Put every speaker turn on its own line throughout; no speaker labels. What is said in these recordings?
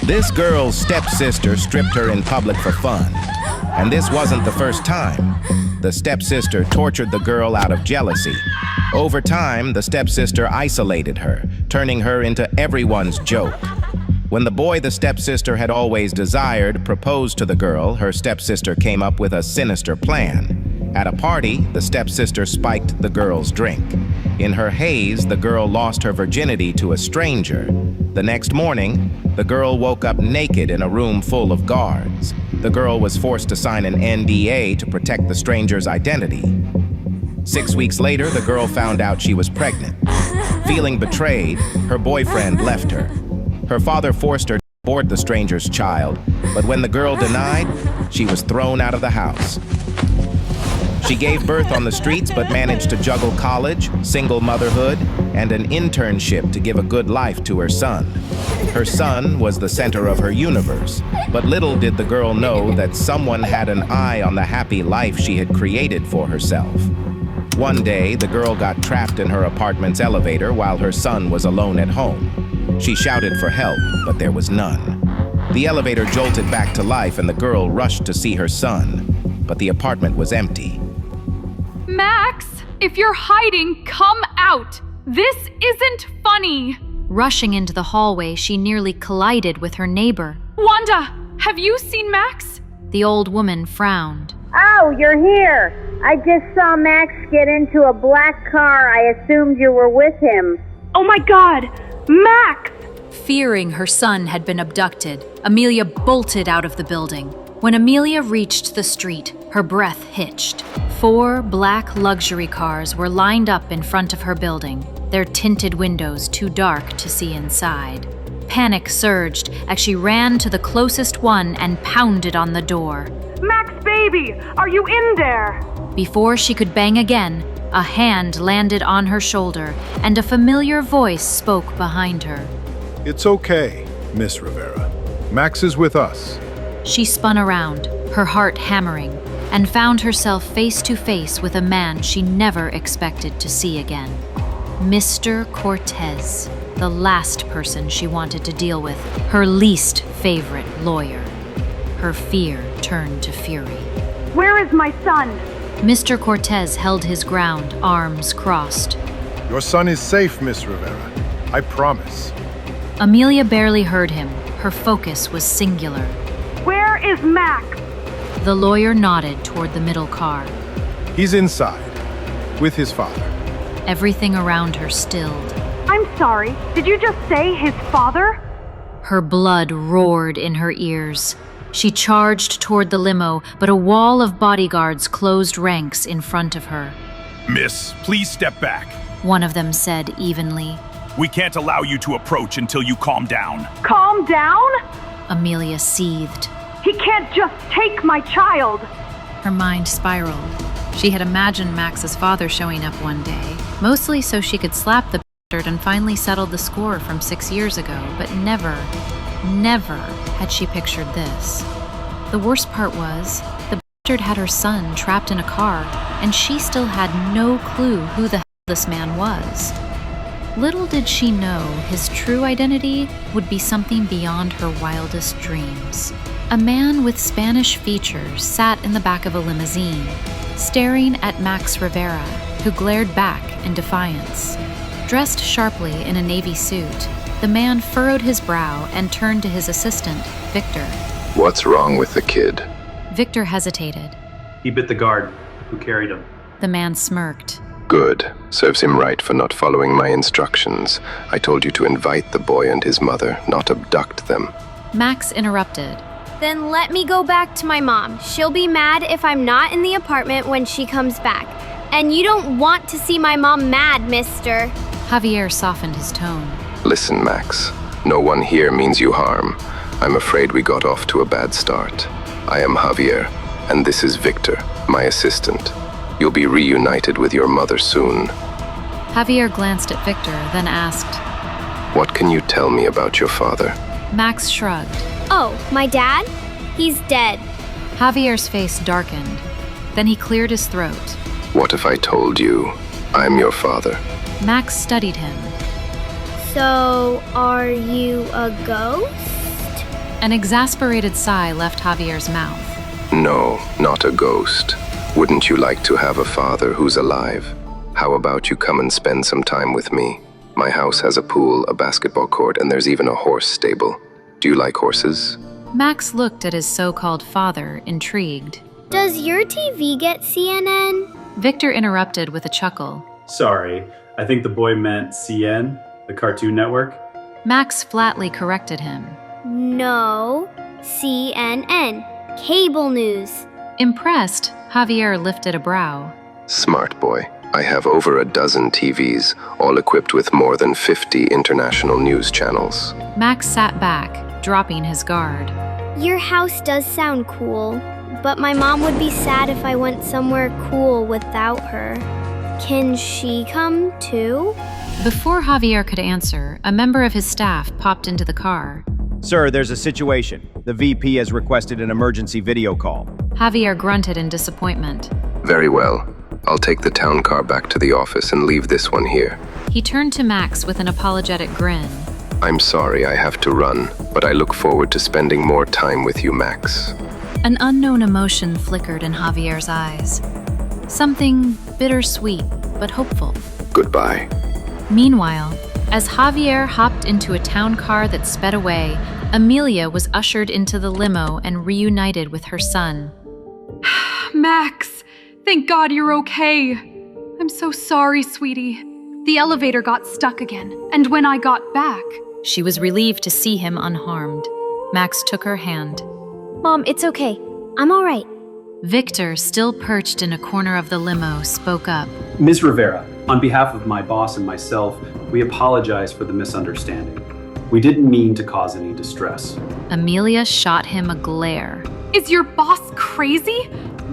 This girl's stepsister stripped her in public for fun. And this wasn't the first time. The stepsister tortured the girl out of jealousy. Over time, the stepsister isolated her, turning her into everyone's joke. When the boy the stepsister had always desired proposed to the girl, her stepsister came up with a sinister plan. At a party, the stepsister spiked the girl's drink. In her haze, the girl lost her virginity to a stranger. The next morning, the girl woke up naked in a room full of guards. The girl was forced to sign an NDA to protect the stranger's identity. 6 weeks later, the girl found out she was pregnant. Feeling betrayed, her boyfriend left her. Her father forced her to abort the stranger's child, but when the girl denied, she was thrown out of the house. She gave birth on the streets but managed to juggle college, single motherhood, and an internship to give a good life to her son. Her son was the center of her universe, but little did the girl know that someone had an eye on the happy life she had created for herself. One day, the girl got trapped in her apartment's elevator while her son was alone at home. She shouted for help, but there was none. The elevator jolted back to life and the girl rushed to see her son, but the apartment was empty.
Max, if you're hiding, come out! This isn't funny!
Rushing into the hallway, she nearly collided with her neighbor.
Wanda, have you seen Max?
The old woman frowned.
Oh, you're here. I just saw Max get into a black car. I assumed you were with him.
Oh my God! Max!
Fearing her son had been abducted, Amelia bolted out of the building. When Amelia reached the street, her breath hitched. 4 black luxury cars were lined up in front of her building, their tinted windows too dark to see inside. Panic surged as she ran to the closest one and pounded on the door.
Max, baby, are you in there?
Before she could bang again, a hand landed on her shoulder and a familiar voice spoke behind her.
It's okay, Miss Rivera. Max is with us.
She spun around, her heart hammering, and found herself face to face with a man she never expected to see again. Mr. Cortez, the last person she wanted to deal with, her least favorite lawyer. Her fear turned to fury.
Where is my son?
Mr. Cortez held his ground, arms crossed.
Your son is safe, Miss Rivera. I promise.
Amelia barely heard him. Her focus was singular.
Where is Max?
The lawyer nodded toward the middle car.
He's inside, with his father.
Everything around her stilled.
I'm sorry, did you just say his father?
Her blood roared in her ears. She charged toward the limo, but a wall of bodyguards closed ranks in front of her.
Miss, please step back.
One of them said evenly.
We can't allow you to approach until you calm down.
Calm down?
Amelia seethed.
He can't just take my child.
Her mind spiraled. She had imagined Max's father showing up one day, mostly so she could slap the bastard and finally settle the score from 6 years ago, but never had she pictured this. The worst part was, the bastard had her son trapped in a car, and she still had no clue who the hell this man was. Little did she know his true identity would be something beyond her wildest dreams. A man with Spanish features sat in the back of a limousine, staring at Max Rivera, who glared back in defiance. Dressed sharply in a navy suit, the man furrowed his brow and turned to his assistant, Victor.
What's wrong with the kid?
Victor hesitated.
He bit the guard who carried him.
The man smirked.
Good. Serves him right for not following my instructions. I told you to invite the boy and his mother, not abduct them.
Max interrupted.
Then let me go back to my mom. She'll be mad if I'm not in the apartment when she comes back. And you don't want to see my mom mad, mister.
Javier softened his tone.
Listen, Max. No one here means you harm. I'm afraid we got off to a bad start. I am Javier, and this is Victor, my assistant. You'll be reunited with your mother soon.
Javier glanced at Victor, then asked,
What can you tell me about your father?
Max shrugged.
Oh, my dad? He's dead.
Javier's face darkened. Then he cleared his throat.
What if I told you I'm your father?
Max studied him.
So, are you a ghost?
An exasperated sigh left Javier's mouth.
No, not a ghost. Wouldn't you like to have a father who's alive? How about you come and spend some time with me? My house has a pool, a basketball court, and there's even a horse stable. Do you like horses?
Max looked at his so-called father, intrigued.
Does your TV get CNN?
Victor interrupted with a chuckle.
Sorry, I think the boy meant CN, the Cartoon Network.
Max flatly corrected him.
No, CNN, cable news.
Impressed, Javier lifted a brow.
Smart boy. I have over a dozen TVs, all equipped with more than 50 international news channels.
Max sat back, dropping his guard.
Your house does sound cool, but my mom would be sad if I went somewhere cool without her. Can she come too?
Before Javier could answer, a member of his staff popped into the car.
Sir, there's a situation. The VP has requested an emergency video call.
Javier grunted in disappointment.
Very well. I'll take the town car back to the office and leave this one here.
He turned to Max with an apologetic grin.
I'm sorry I have to run, but I look forward to spending more time with you, Max.
An unknown emotion flickered in Javier's eyes. Something bittersweet, but hopeful.
Goodbye.
Meanwhile, as Javier hopped into a town car that sped away, Amelia was ushered into the limo and reunited with her son.
Max, thank God you're okay. I'm so sorry, sweetie. The elevator got stuck again, and when I got back...
She was relieved to see him unharmed. Max took her hand.
Mom, it's okay. I'm all right.
Victor, still perched in a corner of the limo, spoke up.
Ms. Rivera, on behalf of my boss and myself, we apologize for the misunderstanding. We didn't mean to cause any distress.
Amelia shot him a glare.
Is your boss crazy?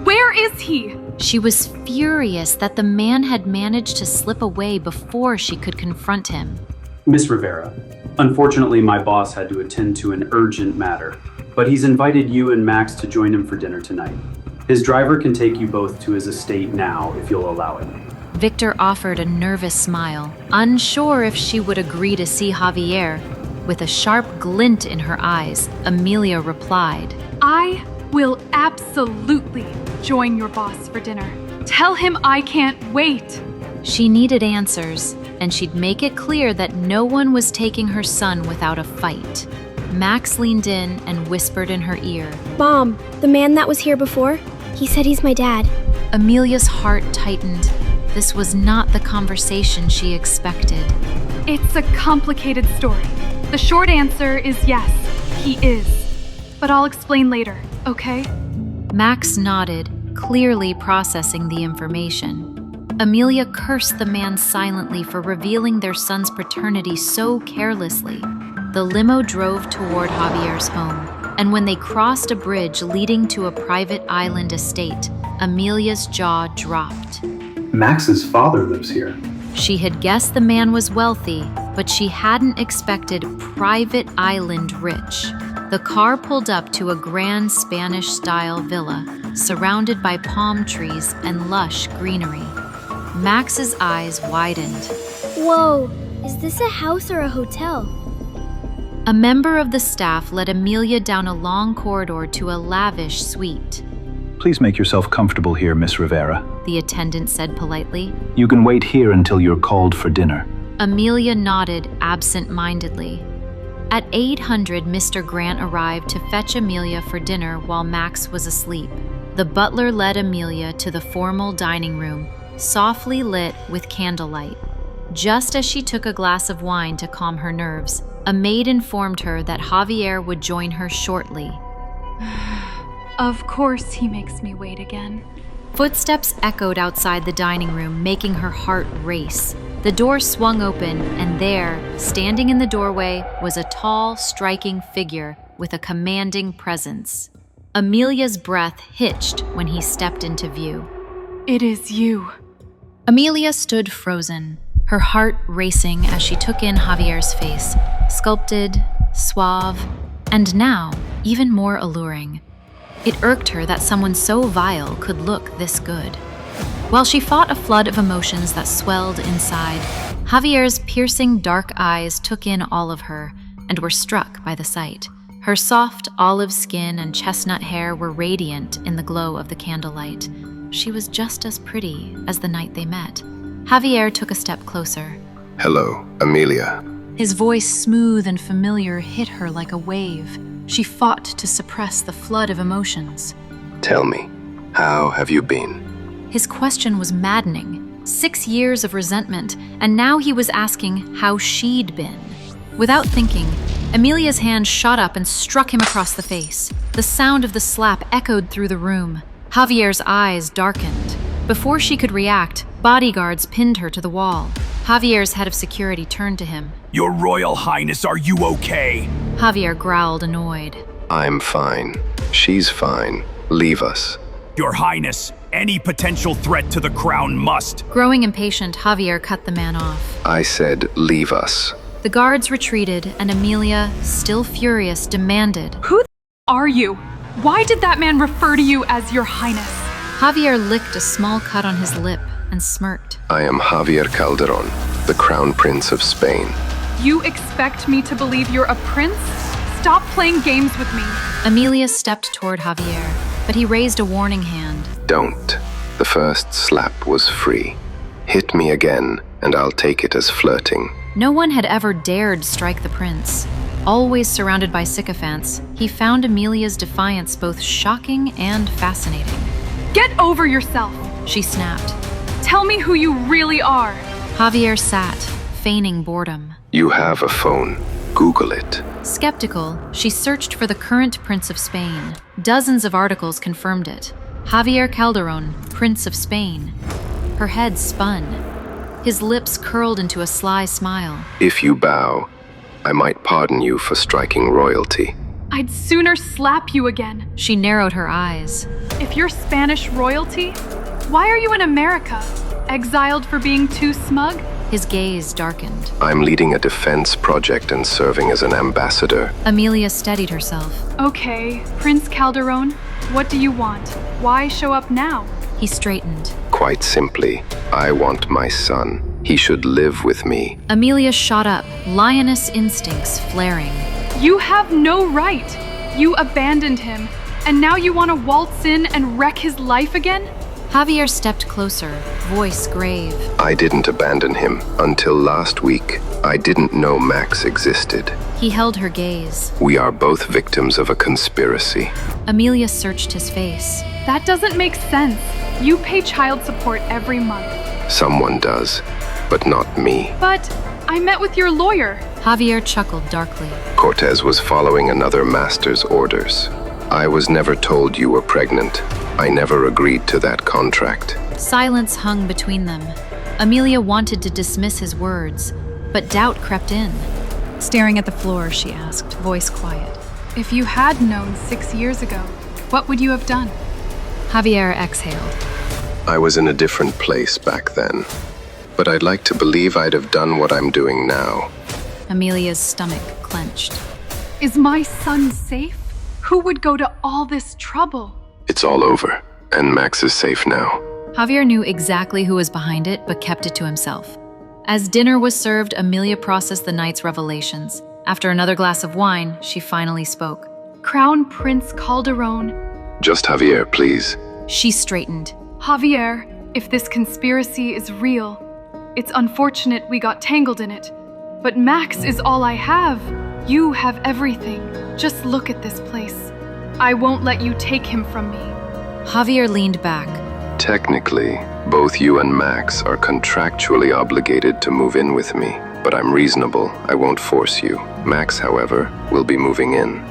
Where is he?
She was furious that the man had managed to slip away before she could confront him.
Ms. Rivera, unfortunately my boss had to attend to an urgent matter, but he's invited you and Max to join him for dinner tonight. His driver can take you both to his estate now, if you'll allow it.
Victor offered a nervous smile, unsure if she would agree to see Javier. With a sharp glint in her eyes, Amelia replied,
I will absolutely join your boss for dinner. Tell him I can't wait.
She needed answers, and she'd make it clear that no one was taking her son without a fight. Max leaned in and whispered in her ear,
Mom, the man that was here before, he said he's my dad.
Amelia's heart tightened. This was not the conversation she expected.
It's a complicated story. The short answer is yes, he is. But I'll explain later, okay?
Max nodded, clearly processing the information. Amelia cursed the man silently for revealing their son's paternity so carelessly. The limo drove toward Javier's home, and when they crossed a bridge leading to a private island estate, Amelia's jaw dropped.
Max's father lives here.
She had guessed the man was wealthy, but she hadn't expected private island rich. The car pulled up to a grand Spanish-style villa, surrounded by palm trees and lush greenery. Max's eyes widened.
Whoa, is this a house or a hotel?
A member of the staff led Amelia down a long corridor to a lavish suite.
Please make yourself comfortable here, Miss Rivera.
The attendant said politely.
You can wait here until you're called for dinner.
Amelia nodded absent-mindedly. At 800, Mr. Grant arrived to fetch Amelia for dinner while Max was asleep. The butler led Amelia to the formal dining room, softly lit with candlelight. Just as she took a glass of wine to calm her nerves, a maid informed her that Javier would join her shortly.
Of course he makes me wait again.
Footsteps echoed outside the dining room, making her heart race. The door swung open, and there, standing in the doorway, was a tall, striking figure with a commanding presence. Amelia's breath hitched when he stepped into view.
It is you.
Amelia stood frozen, her heart racing as she took in Javier's face, sculpted, suave, and now even more alluring. It irked her that someone so vile could look this good. While she fought a flood of emotions that swelled inside, Javier's piercing dark eyes took in all of her and were struck by the sight. Her soft olive skin and chestnut hair were radiant in the glow of the candlelight. She was just as pretty as the night they met. Javier took a step closer.
Hello, Amelia.
His voice, smooth and familiar, hit her like a wave. She fought to suppress the flood of emotions.
Tell me, how have you been?
His question was maddening. 6 years of resentment, and now he was asking how she'd been. Without thinking, Amelia's hand shot up and struck him across the face. The sound of the slap echoed through the room. Javier's eyes darkened. Before she could react, bodyguards pinned her to the wall. Javier's head of security turned to him.
Your Royal Highness, are you okay?
Javier growled, annoyed.
I'm fine. She's fine. Leave us.
Your Highness, any potential threat to the crown must.
Growing impatient, Javier cut the man off.
I said, leave us.
The guards retreated, and Amelia, still furious, demanded,
Who are you? Why did that man refer to you as Your Highness?
Javier licked a small cut on his lip and smirked.
I am Javier Calderon, the Crown Prince of Spain.
You expect me to believe you're a prince? Stop playing games with me.
Amelia stepped toward Javier, but he raised a warning hand.
Don't. The first slap was free. Hit me again, and I'll take it as flirting.
No one had ever dared strike the prince. Always surrounded by sycophants, he found Amelia's defiance both shocking and fascinating.
Get over yourself,
she snapped.
Tell me who you really are.
Javier sat, feigning boredom.
You have a phone. Google it.
Skeptical, she searched for the current Prince of Spain. Dozens of articles confirmed it. Javier Calderon, Prince of Spain. Her head spun. His lips curled into a sly smile.
If you bow, I might pardon you for striking royalty.
I'd sooner slap you again.
She narrowed her eyes.
If you're Spanish royalty, why are you in America? Exiled for being too smug?
His gaze darkened.
I'm leading a defense project and serving as an ambassador.
Amelia steadied herself.
Okay, Prince Calderon, what do you want? Why show up now?
He straightened.
Quite simply, I want my son. He should live with me.
Amelia shot up, lioness instincts flaring.
You have no right. You abandoned him, and now you want to waltz in and wreck his life again?
Javier stepped closer, voice grave.
I didn't abandon him. Until last week, I didn't know Max existed.
He held her gaze.
We are both victims of a conspiracy.
Amelia searched his face.
That doesn't make sense. You pay child support every month.
Someone does, but not me.
But I met with your lawyer.
Javier chuckled darkly.
Cortez was following another master's orders. I was never told you were pregnant. I never agreed to that contract.
Silence hung between them. Amelia wanted to dismiss his words, but doubt crept in. Staring at the floor, she asked, voice quiet.
If you had known 6 years ago, what would you have done?
Javier exhaled.
I was in a different place back then, but I'd like to believe I'd have done what I'm doing now.
Amelia's stomach clenched.
Is my son safe? Who would go to all this trouble?
It's all over, and Max is safe now.
Javier knew exactly who was behind it, but kept it to himself. As dinner was served, Amelia processed the night's revelations. After another glass of wine, she finally spoke.
Crown Prince Calderon.
Just Javier, please.
She straightened.
Javier, if this conspiracy is real, it's unfortunate we got tangled in it. But Max is all I have. You have everything. Just look at this place. I won't let you take him from me.
Javier leaned back.
Technically, both you and Max are contractually obligated to move in with me, but I'm reasonable. I won't force you. Max, however, will be moving in.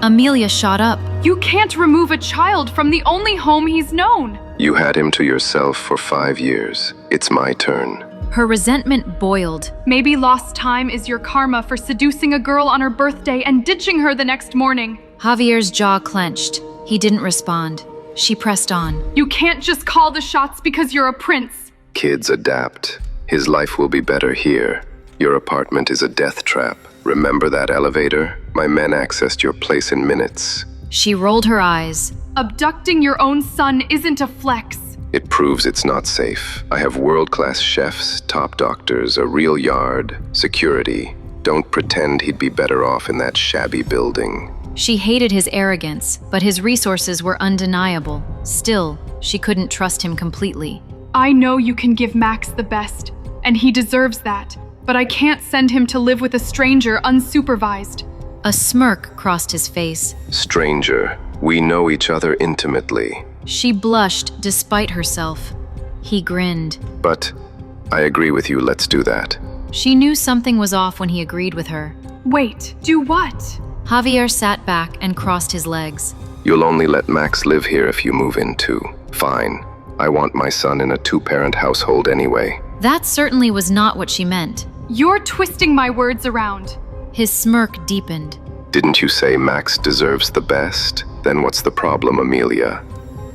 Amelia shot up.
You can't remove a child from the only home he's known.
You had him to yourself for 5 years. It's my turn.
Her resentment boiled.
Maybe lost time is your karma for seducing a girl on her birthday and ditching her the next morning.
Javier's jaw clenched. He didn't respond. She pressed on.
You can't just call the shots because you're a prince.
Kids adapt. His life will be better here. Your apartment is a death trap. Remember that elevator? My men accessed your place in minutes.
She rolled her eyes.
Abducting your own son isn't a flex.
It proves it's not safe. I have world-class chefs, top doctors, a real yard, security. Don't pretend he'd be better off in that shabby building.
She hated his arrogance, but his resources were undeniable. Still, she couldn't trust him completely.
I know you can give Max the best, and he deserves that, but I can't send him to live with a stranger unsupervised.
A smirk crossed his face.
Stranger, we know each other intimately.
She blushed despite herself. He grinned.
But I agree with you, let's do that.
She knew something was off when he agreed with her.
Wait, do what?
Javier sat back and crossed his legs.
You'll only let Max live here if you move in too. Fine. I want my son in a two-parent household anyway.
That certainly was not what she meant.
You're twisting my words around.
His smirk deepened.
Didn't you say Max deserves the best? Then what's the problem, Amelia?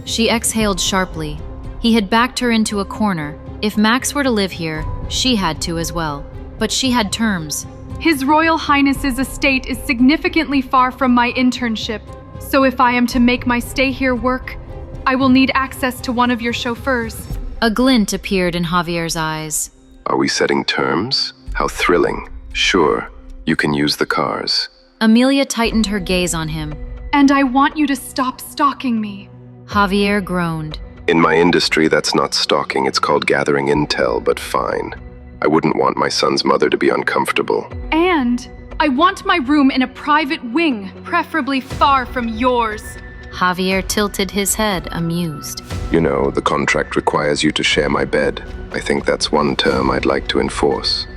She exhaled sharply. He had backed her into a corner. If Max were to live here, she had to as well. But she had terms.
His Royal Highness's estate is significantly far from my internship, so if I am to make my stay here work, I will need access to one of your chauffeurs.
A glint appeared in Javier's eyes.
Are we setting terms? How thrilling. Sure, you can use the cars.
Amelia tightened her gaze on him.
And I want you to stop stalking me.
Javier groaned.
In my industry, that's not stalking, it's called gathering intel, but fine. I wouldn't want my son's mother to be uncomfortable.
And I want my room in a private wing, preferably far from yours.
Javier tilted his head, amused.
You know, the contract requires you to share my bed. I think that's one term I'd like to enforce.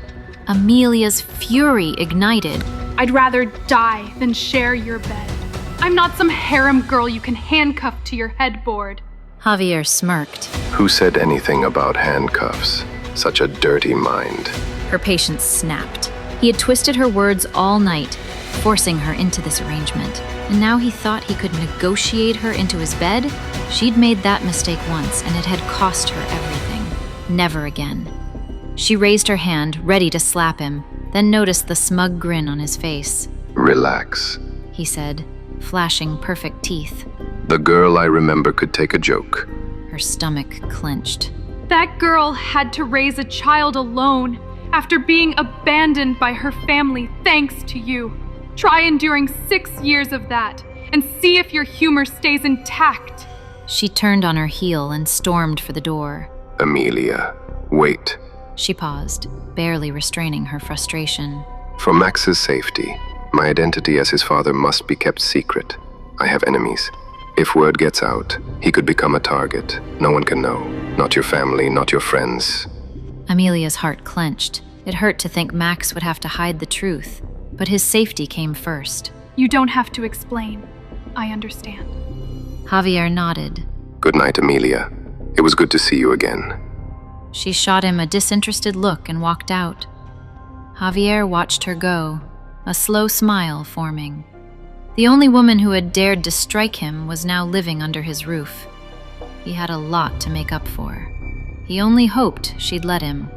Amelia's fury ignited.
I'd rather die than share your bed. I'm not some harem girl you can handcuff to your headboard.
Javier smirked.
Who said anything about handcuffs? Such a dirty mind.
Her patience snapped. He had twisted her words all night, forcing her into this arrangement. And now he thought he could negotiate her into his bed? She'd made that mistake once, and it had cost her everything. Never again. She raised her hand, ready to slap him, then noticed the smug grin on his face.
Relax,
he said, flashing perfect teeth.
The girl I remember could take a joke.
Her stomach clenched.
That girl had to raise a child alone after being abandoned by her family thanks to you. Try enduring 6 years of that and see if your humor stays intact.
She turned on her heel and stormed for the door.
Amelia, wait.
She paused, barely restraining her frustration.
For Max's safety, my identity as his father must be kept secret. I have enemies. If word gets out, he could become a target. No one can know. Not your family, not your friends.
Amelia's heart clenched. It hurt to think Max would have to hide the truth, but his safety came first.
You don't have to explain. I understand.
Javier nodded.
Good night, Amelia. It was good to see you again.
She shot him a disinterested look and walked out. Javier watched her go, a slow smile forming. The only woman who had dared to strike him was now living under his roof. He had a lot to make up for. He only hoped she'd let him.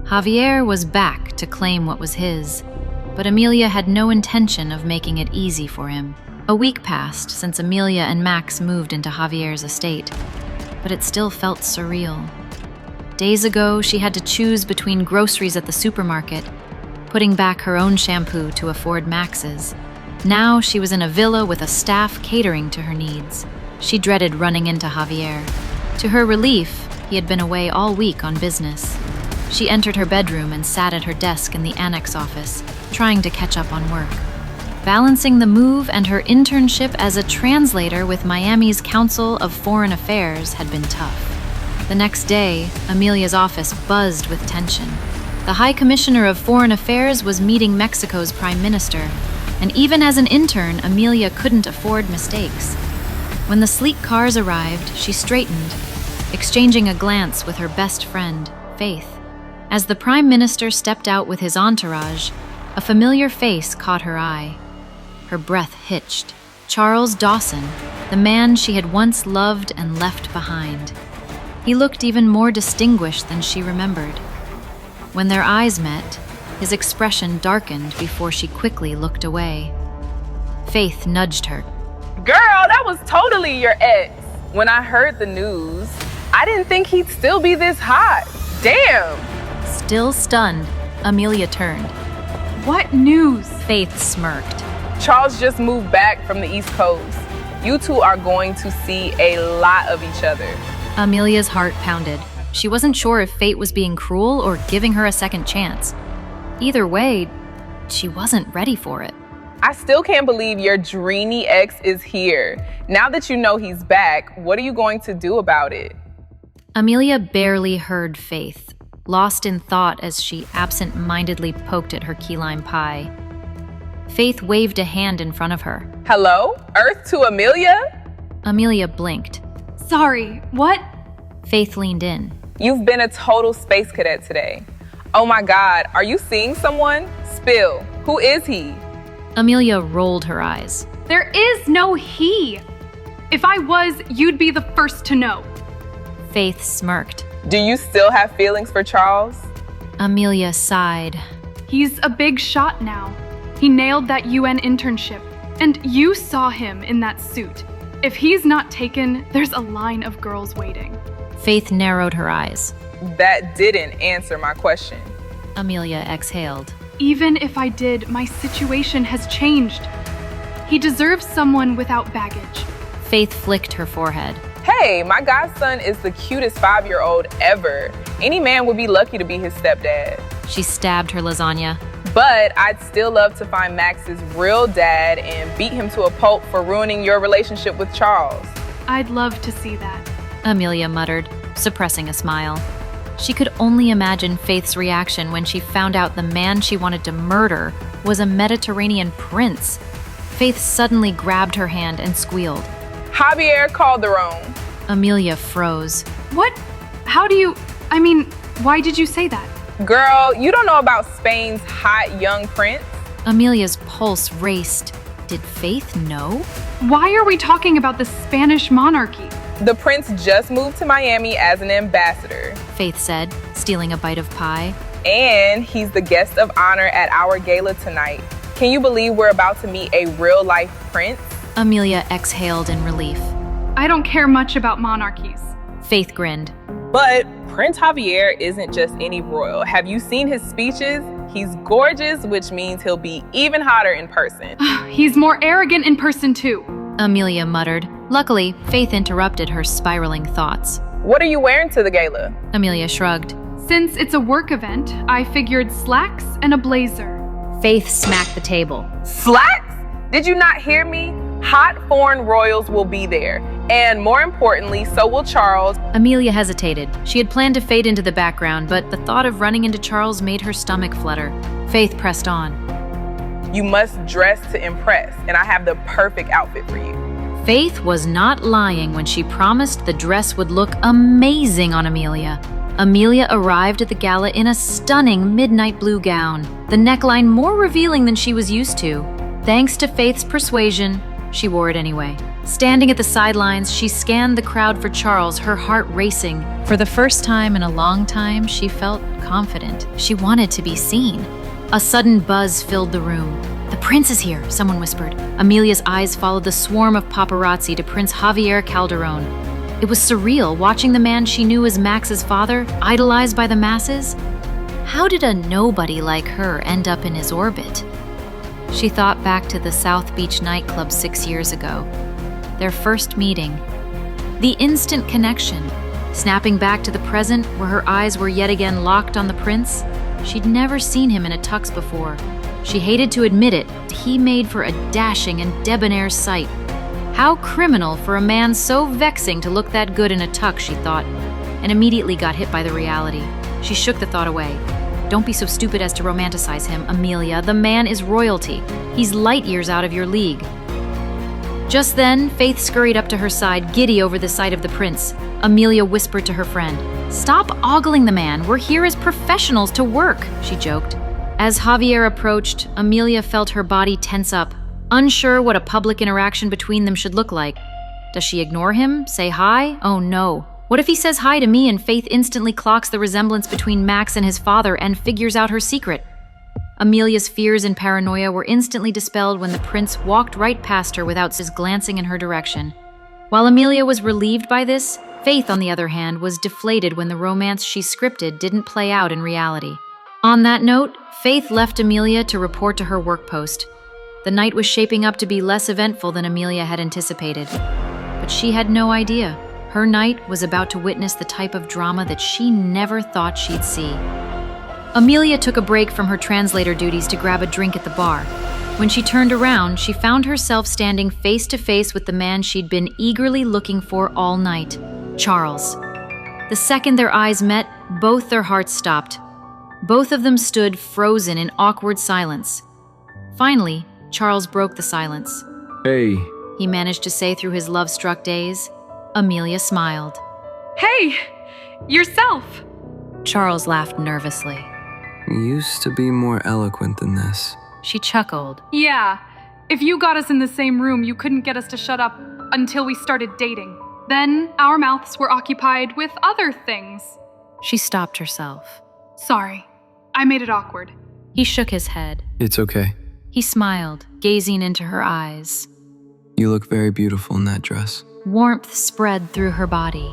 Javier was back to claim what was his, but Amelia had no intention of making it easy for him. A week passed since Amelia and Max moved into Javier's estate, but it still felt surreal. Days ago, she had to choose between groceries at the supermarket, putting back her own shampoo to afford Max's. Now she was in a villa with a staff catering to her needs. She dreaded running into Javier. To her relief, he had been away all week on business. She entered her bedroom and sat at her desk in the annex office, trying to catch up on work. Balancing the move and her internship as a translator with Miami's Council of Foreign Affairs had been tough. The next day, Amelia's office buzzed with tension. The High Commissioner of Foreign Affairs was meeting Mexico's Prime Minister, and even as an intern, Amelia couldn't afford mistakes. When the sleek cars arrived, she straightened, exchanging a glance with her best friend, Faith. As the Prime Minister stepped out with his entourage, a familiar face caught her eye. Her breath hitched. Charles Dawson, the man she had once loved and left behind. He looked even more distinguished than she remembered. When their eyes met, his expression darkened before she quickly looked away. Faith nudged her.
Girl, that was totally your ex. When I heard the news, I didn't think he'd still be this hot. Damn!
Still stunned, Amelia turned.
What news?
Faith smirked.
Charles just moved back from the East Coast. You two are going to see a lot of each other.
Amelia's heart pounded. She wasn't sure if fate was being cruel or giving her a second chance. Either way, she wasn't ready for it.
I still can't believe your dreamy ex is here. Now that you know he's back, what are you going to do about it?
Amelia barely heard Faith, lost in thought as she absent-mindedly poked at her key lime pie. Faith waved a hand in front of her.
Hello? Earth to Amelia?
Amelia blinked.
Sorry, what?
Faith leaned in.
You've been a total space cadet today. Oh my God, are you seeing someone? Spill. Who is he?
Amelia rolled her eyes.
There is no he. If I was, you'd be the first to know.
Faith smirked.
Do you still have feelings for Charles?
Amelia sighed.
He's a big shot now. He nailed that UN internship, and you saw him in that suit. If he's not taken, there's a line of girls waiting.
Faith narrowed her eyes.
That didn't answer my question.
Amelia exhaled.
Even if I did, my situation has changed. He deserves someone without baggage.
Faith flicked her forehead.
Hey, my godson is the cutest 5-year-old ever. Any man would be lucky to be his stepdad.
She stabbed her lasagna.
But I'd still love to find Max's real dad and beat him to a pulp for ruining your relationship with Charles.
I'd love to see that.
Amelia muttered, suppressing a smile. She could only imagine Faith's reaction when she found out the man she wanted to murder was a Mediterranean prince. Faith suddenly grabbed her hand and squealed.
Javier Calderon.
Amelia froze.
What? Why did you say that?
Girl, you don't know about Spain's hot young prince?
Amelia's pulse raced. Did Faith know?
Why are we talking about the Spanish monarchy?
The prince just moved to Miami as an ambassador,
Faith said, stealing a bite of pie.
And he's the guest of honor at our gala tonight. Can you believe we're about to meet a real-life prince?
Amelia exhaled in relief.
I don't care much about monarchies.
Faith grinned.
But Prince Javier isn't just any royal. Have you seen his speeches? He's gorgeous, which means he'll be even hotter in person.
He's more arrogant in person too.
Amelia muttered. Luckily, Faith interrupted her spiraling thoughts.
What are you wearing to the gala?
Amelia shrugged.
Since it's a work event, I figured slacks and a blazer.
Faith smacked the table.
Slacks? Did you not hear me? Hot foreign royals will be there. And more importantly, so will Charles.
Amelia hesitated. She had planned to fade into the background, but the thought of running into Charles made her stomach flutter. Faith pressed on.
You must dress to impress, and I have the perfect outfit for you.
Faith was not lying when she promised the dress would look amazing on Amelia. Amelia arrived at the gala in a stunning midnight blue gown, the neckline more revealing than she was used to. Thanks to Faith's persuasion, she wore it anyway. Standing at the sidelines, she scanned the crowd for Charles, her heart racing. For the first time in a long time, she felt confident. She wanted to be seen. A sudden buzz filled the room. "The prince is here," someone whispered. Amelia's eyes followed the swarm of paparazzi to Prince Javier Calderon. It was surreal watching the man she knew as Max's father, idolized by the masses. How did a nobody like her end up in his orbit? She thought back to the South Beach nightclub 6 years ago. Their first meeting. The instant connection. Snapping back to the present, where her eyes were yet again locked on the prince, she'd never seen him in a tux before. She hated to admit it, he made for a dashing and debonair sight. How criminal for a man so vexing to look that good in a tux, she thought, and immediately got hit by the reality. She shook the thought away. Don't be so stupid as to romanticize him, Amelia. The man is royalty. He's light years out of your league. Just then, Faith scurried up to her side, giddy over the sight of the prince. Amelia whispered to her friend, "Stop ogling the man. We're here as professionals to work," she joked. As Javier approached, Amelia felt her body tense up, unsure what a public interaction between them should look like. Does she ignore him? Say hi? Oh no. What if he says hi to me and Faith instantly clocks the resemblance between Max and his father and figures out her secret? Amelia's fears and paranoia were instantly dispelled when the prince walked right past her without his glancing in her direction. While Amelia was relieved by this, Faith, on the other hand, was deflated when the romance she scripted didn't play out in reality. On that note, Faith left Amelia to report to her work post. The night was shaping up to be less eventful than Amelia had anticipated. But she had no idea. Her night was about to witness the type of drama that she never thought she'd see. Amelia took a break from her translator duties to grab a drink at the bar. When she turned around, she found herself standing face to face with the man she'd been eagerly looking for all night, Charles. The second their eyes met, both their hearts stopped. Both of them stood frozen in awkward silence. Finally, Charles broke the silence.
Hey,
he managed to say through his love-struck daze. Amelia smiled.
Hey, yourself.
Charles laughed nervously.
you used to be more eloquent than this.
She chuckled.
Yeah, if you got us in the same room, you couldn't get us to shut up until we started dating. Then our mouths were occupied with other things.
She stopped herself.
Sorry, I made it awkward.
He shook his head.
It's okay.
He smiled, gazing into her eyes.
You look very beautiful in that dress.
Warmth spread through her body.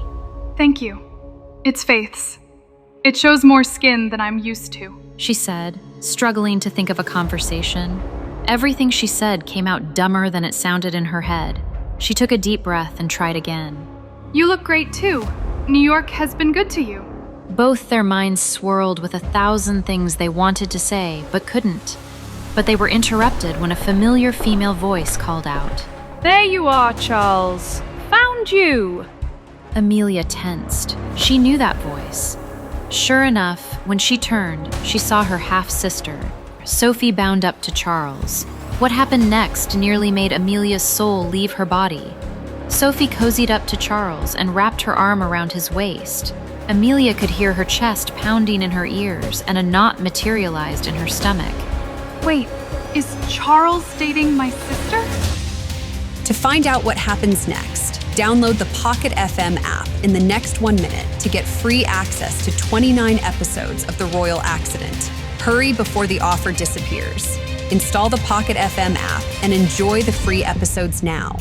Thank you. It's Faith's. It shows more skin than I'm used to,
she said, struggling to think of a conversation. Everything she said came out dumber than it sounded in her head. She took a deep breath and tried again.
You look great too. New York has been good to you.
Both their minds swirled with 1,000 things they wanted to say, but couldn't. But they were interrupted when a familiar female voice called out.
There you are, Charles. Found you.
Amelia tensed. She knew that voice. Sure enough, when she turned, she saw her half-sister, Sophie, bound up to Charles. What happened next nearly made Amelia's soul leave her body. Sophie cozied up to Charles and wrapped her arm around his waist. Amelia could hear her chest pounding in her ears and a knot materialized in her stomach.
Wait, is Charles dating my sister?
To find out what happens next, download the Pocket FM app in the next 1 minute to get free access to 29 episodes of The Royal Accident. Hurry before the offer disappears. Install the Pocket FM app and enjoy the free episodes now.